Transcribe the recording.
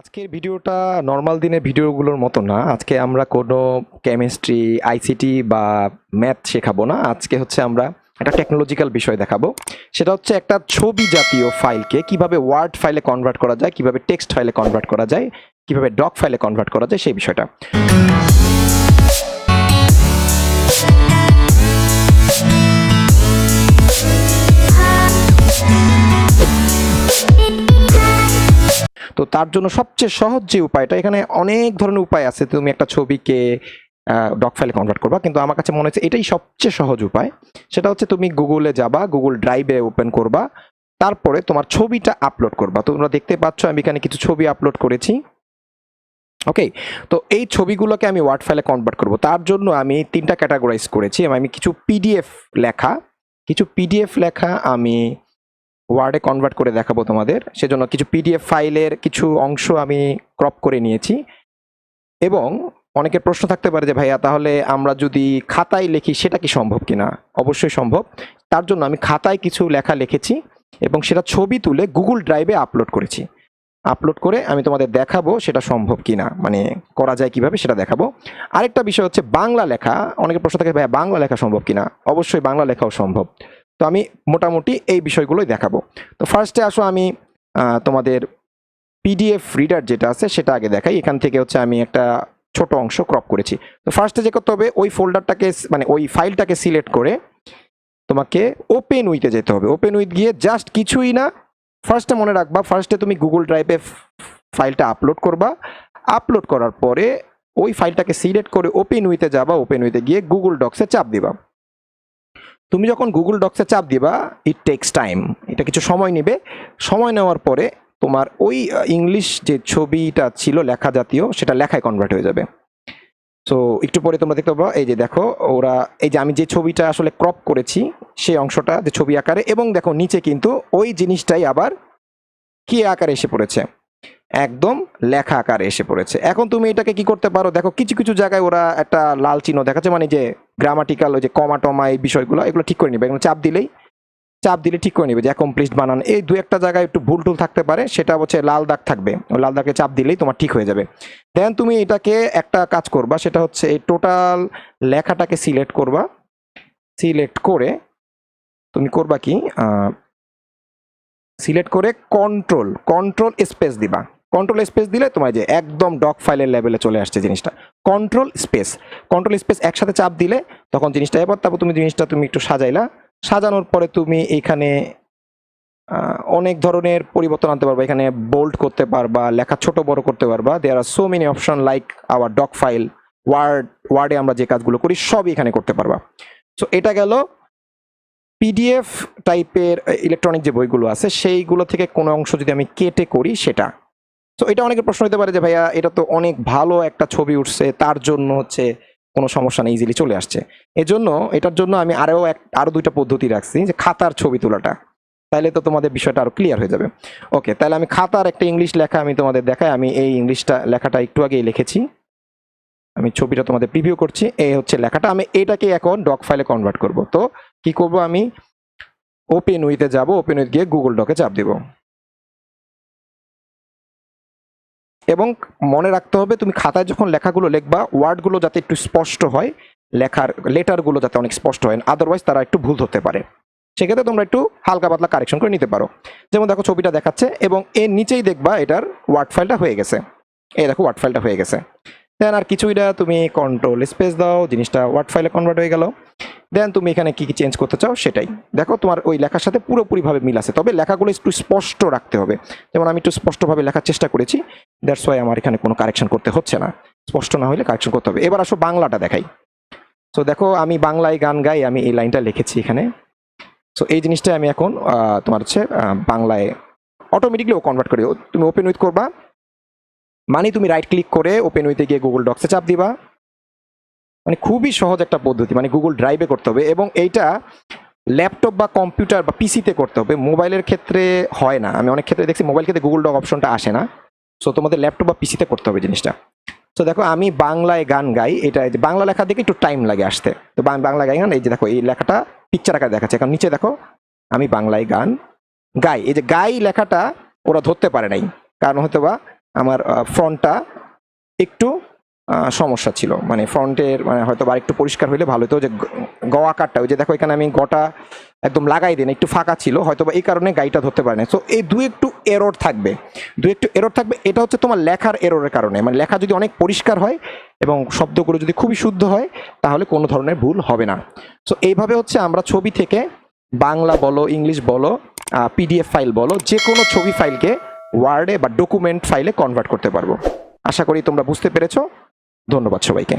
আজকের ভিডিওটা নরমাল দিনের ভিডিওগুলোর মতো না। আজকে আমরা কোনো কেমিস্ট্রি, আইসিটি বা ম্যাথ শেখাবো না। আজকে হচ্ছে আমরা একটা টেকনোলজিক্যাল বিষয় দেখাবো। সেটা হচ্ছে একটা ছবি জাতীয় ফাইলকে কিভাবে ওয়ার্ড ফাইলে কনভার্ট করা যায়, কিভাবে টেক্সট ফাইলে কনভার্ট করা যায়, কিভাবে ডক ফাইলে কনভার্ট করা যায় সেই বিষয়টা। তো তার জন্য সবচেয়ে সহজ যে উপায়টা, এখানে অনেক ধরনের উপায় আছে। তুমি একটা ছবিকে ডক ফাইলে কনভার্ট করবা, কিন্তু আমার কাছে মনে হচ্ছে এটাই সবচেয়ে সহজ উপায়। সেটা হচ্ছে তুমি গুগলে যাবা, গুগল ড্রাইভে ওপেন করবা, তারপরে তোমার ছবিটা আপলোড করবা। তোমরা দেখতে পাচ্ছ আমি এখানে কিছু ছবি আপলোড করেছি। ওকে, তো এই ছবিগুলোকে আমি ওয়ার্ড ফাইলে কনভার্ট করব। তার জন্য আমি তিনটা ক্যাটাগরাইজ করেছি। আমি কিছু পিডিএফ লেখা আমি ওয়ার্ডে কনভার্ট করে দেখাবো তোমাদের। সেজন্য কিছু পিডিএফ ফাইলের কিছু অংশ আমি ক্রপ করে নিয়েছি। এবং অনেকের প্রশ্ন থাকতে পারে যে ভাইয়া, তাহলে আমরা যদি খাতায় লিখি সেটা কি সম্ভব কিনা? অবশ্যই সম্ভব। তার জন্য আমি খাতায় কিছু লেখা লিখেছি এবং সেটা ছবি তুলে গুগল ড্রাইভে আপলোড করেছি। আপলোড করে আমি তোমাদের দেখাবো সেটা সম্ভব কিনা, মানে করা যায় কিভাবে সেটা দেখাবো। আরেকটা বিষয় হচ্ছে বাংলা লেখা। অনেকের প্রশ্ন থাকে ভাইয়া বাংলা লেখা সম্ভব কিনা? অবশ্যই বাংলা লেখাও সম্ভব। তো আমি মোটামুটি এই বিষয়গুলোই দেখাবো। তো ফার্স্টে আসো আমি তোমাদের পিডিএফ রিডার যেটা আছে সেটা আগে দেখাই। এখান থেকে হচ্ছে আমি একটা ছোট অংশ ক্রপ করেছি। তো ফার্স্টে যে করতে হবে, ওই ফোল্ডারটাকে মানে ওই ফাইলটাকে সিলেক্ট করে তোমাকে ওপেন উইথে যেতে হবে। ওপেন উইথ গিয়ে জাস্ট কিছুই না, ফার্স্টে মনে রাখবা, ফার্স্টে তুমি গুগল ড্রাইভে ফাইলটা আপলোড করবা। আপলোড করার পরে ওই ফাইলটাকে সিলেক্ট করে ওপেন উইথে যাবা। ওপেন উইথে গিয়ে গুগল ডক্সে চাপ দিবা। তুমি যখন গুগল ডক্সে চাপ দিবা, ইট টেক্স টাইম, এটা কিছু সময় নেবে। সময় নেওয়ার পরে তোমার ওই ইংলিশ যে ছবিটা ছিল লেখা জাতীয়, সেটা লেখায় কনভার্ট হয়ে যাবে। সো একটু পরে তোমরা দেখতে পাবো, এই যে দেখো ওরা, এই যে আমি যে ছবিটা আসলে ক্রপ করেছি সেই অংশটা যে ছবি আকারে, এবং দেখো নিচে কিন্তু ওই জিনিসটাই আবার কি আকারে এসে পড়েছে, একদম লেখা আকারে এসে পড়েছে। এখন তুমি এটাকে কি করতে পারো, দেখো কিছু কিছু জায়গায় ওরা একটা লাল চিহ্ন দেখাচ্ছে, মানে যে গ্রামাটিক্যাল ওই যে কমা টমা এই বিষয়গুলো, এগুলো ঠিক করে নিবে। এগুলো চাপ দিলে ঠিক করে নিবে যে কমপ্লিট বানান। এই দু একটা জায়গায় একটু ভুল টুল থাকতে পারে, সেটা হচ্ছে লাল দাগ থাকবে, ওই লাল দাগে চাপ দিলেই তোমার ঠিক হয়ে যাবে। দেন তুমি এটাকে একটা কাজ করবা, সেটা হচ্ছে এই টোটাল লেখাটাকে সিলেক্ট করবা। সিলেক্ট করে তুমি করবা কি, সিলেক্ট করে কন্ট্রোল স্পেস দিবা। কন্ট্রোল স্পেস দিলে তোমার যে একদম ডক ফাইলের লেভেলে চলে আসছে জিনিসটা। কন্ট্রোল স্পেস একসাথে চাপ দিলে তখন জিনিসটা, এবার তারপর তুমি জিনিসটা তুমি একটু সাজাইলা। সাজানোর পরে তুমি এখানে অনেক ধরনের পরিবর্তন আনতে পারবা। এখানে বোল্ড করতে পারবা, লেখা ছোট বড় করতে পারবা। There are so many option like our doc file. ওয়ার্ডে আমরা যে কাজগুলো করি সবই এখানে করতে পারবা। সো এটা গেল পিডিএফ টাইপের ইলেকট্রনিক যে বইগুলো আছে সেইগুলো থেকে কোনো অংশ যদি আমি কেটে করি সেটা। তো এটা অনেকের প্রশ্ন হতে পারে যে ভাইয়া, এটা তো অনেক ভালো একটা ছবি উঠছে, তার জন্য হচ্ছে কোনো সমস্যা নেই, ইজিলি চলে আসছে। এজন্য এটার জন্য আমি আরো দুইটা পদ্ধতি রাখছি, যে খাতার ছবি তোলাটা। তাহলে তো তোমাদের বিষয়টা আরো ক্লিয়ার হয়ে যাবে। ওকে, তাহলে আমি খাতার একটা ইংলিশ লেখা আমি তোমাদের দেখাই। আমি এই লেখাটা একটু আগেই লিখেছি। আমি ছবিটা তোমাদের প্রিভিউ করছি। এই হচ্ছে লেখাটা। আমি এটাকে এখন ডক ফাইলে কনভার্ট করব। তো কি করব, আমি ওপেন উইথে যাব। ওপেন উইথ গিয়ে গুগল ডকে চাপ দিব। এবং মনে রাখতে হবে, তুমি খাতায় যখন লেখাগুলো লিখবা, ওয়ার্ডগুলো যাতে একটু স্পষ্ট হয়, লেখার লেটারগুলো যাতে অনেক স্পষ্ট হয়, আদারওয়াইজ তারা একটু ভুল ধরতে পারে। সেক্ষেত্রে তোমরা একটু হালকা পাতলা কারেকশন করে নিতে পারো। যেমন দেখো ছবিটা দেখাচ্ছে এবং এর নিচেই দেখবা এটার ওয়ার্ড ফাইলটা হয়ে গেছে। এই দেখো ওয়ার্ড ফাইলটা হয়ে গেছে। দেন আর কিছুই না, তুমি কন্ট্রোল স্পেস দাও, জিনিসটা ওয়ার্ড ফাইলে কনভার্ট হয়ে গেল। দেন তুমি এখানে কি কি চেঞ্জ করতে চাও সেটাই দেখো, তোমার ওই লেখার সাথে পুরোপুরিভাবে মিল আছে, তবে লেখাগুলো একটু স্পষ্ট রাখতে হবে। যেমন আমি একটু স্পষ্টভাবে লেখার চেষ্টা করেছি, দ্যাটস ওয়াই আমার এখানে কোনো কারেকশন করতে হচ্ছে না। স্পষ্ট না হলে কারেকশন করতে হবে। এবার আসো বাংলাটা দেখাই। তো দেখো আমি বাংলায় গান গাই, আমি এই লাইনটা লিখেছি এখানে। সো এই জিনিসটা আমি এখন তোমার হচ্ছে বাংলায় অটোমেটিকলি কনভার্ট করি। তুমি ওপেন উইথ করবা, মানে তুমি রাইট ক্লিক করে ওপেন উইথে গিয়ে গুগল ডক্সে চাপ দিবা। মানে খুবই সহজ একটা পদ্ধতি, মানে গুগল ড্রাইভে করতে হবে। এবং এইটা ল্যাপটপ বা কম্পিউটার বা পিসিতে করতে হবে, মোবাইলের ক্ষেত্রে হয় না। আমি অনেক ক্ষেত্রে দেখছি মোবাইল ক্ষেত্রে গুগল ডক অপশনটা আসে না। সো তোমাদের ল্যাপটপ বা পিসিতে করতে হবে জিনিসটা। তো দেখো আমি বাংলায় গান গাই, এটা বাংলা লেখা দেখে একটু টাইম লাগে আসতে। তো বাংলা গাই গান, এই যে দেখো এই লেখাটা পিকচার আকারে দেখাচ্ছে। এখন নিচে দেখো আমি বাংলায় গান গাই, এই যে গাই লেখাটা ওরা ধরতে পারে নাই, কারণ হয়তো বা আমার ফন্টটা একটু সমস্যা ছিল, মানে ফন্টের মানে হয়তো বা একটু পরিষ্কার হইলে ভালো হতো। যে গ আকারটা, ওই যে দেখো এখানে আমি গটা একদম লাগাই দিন, একটু ফাঁকা ছিল, হয়তো বা এই কারণে গাইটা ধরতে পারে না। সো এই একটু এরর থাকবে, একটু এরর থাকবে। এটা হচ্ছে তোমার লেখার এররের কারণে। মানে লেখা যদি অনেক পরিষ্কার হয় এবং শব্দগুলো যদি খুবই শুদ্ধ হয়, তাহলে কোনো ধরনের ভুল হবে না। সো এইভাবে হচ্ছে আমরা ছবি থেকে বাংলা বলো, ইংলিশ বলো, পিডিএফ ফাইল বলো, যে কোনো ছবি ফাইলকে ওয়ার্ডে বা ডকুমেন্ট ফাইলে কনভার্ট করতে পারবো। আশা করি তোমরা বুঝতে পেরেছো। ধন্যবাদ সবাইকে।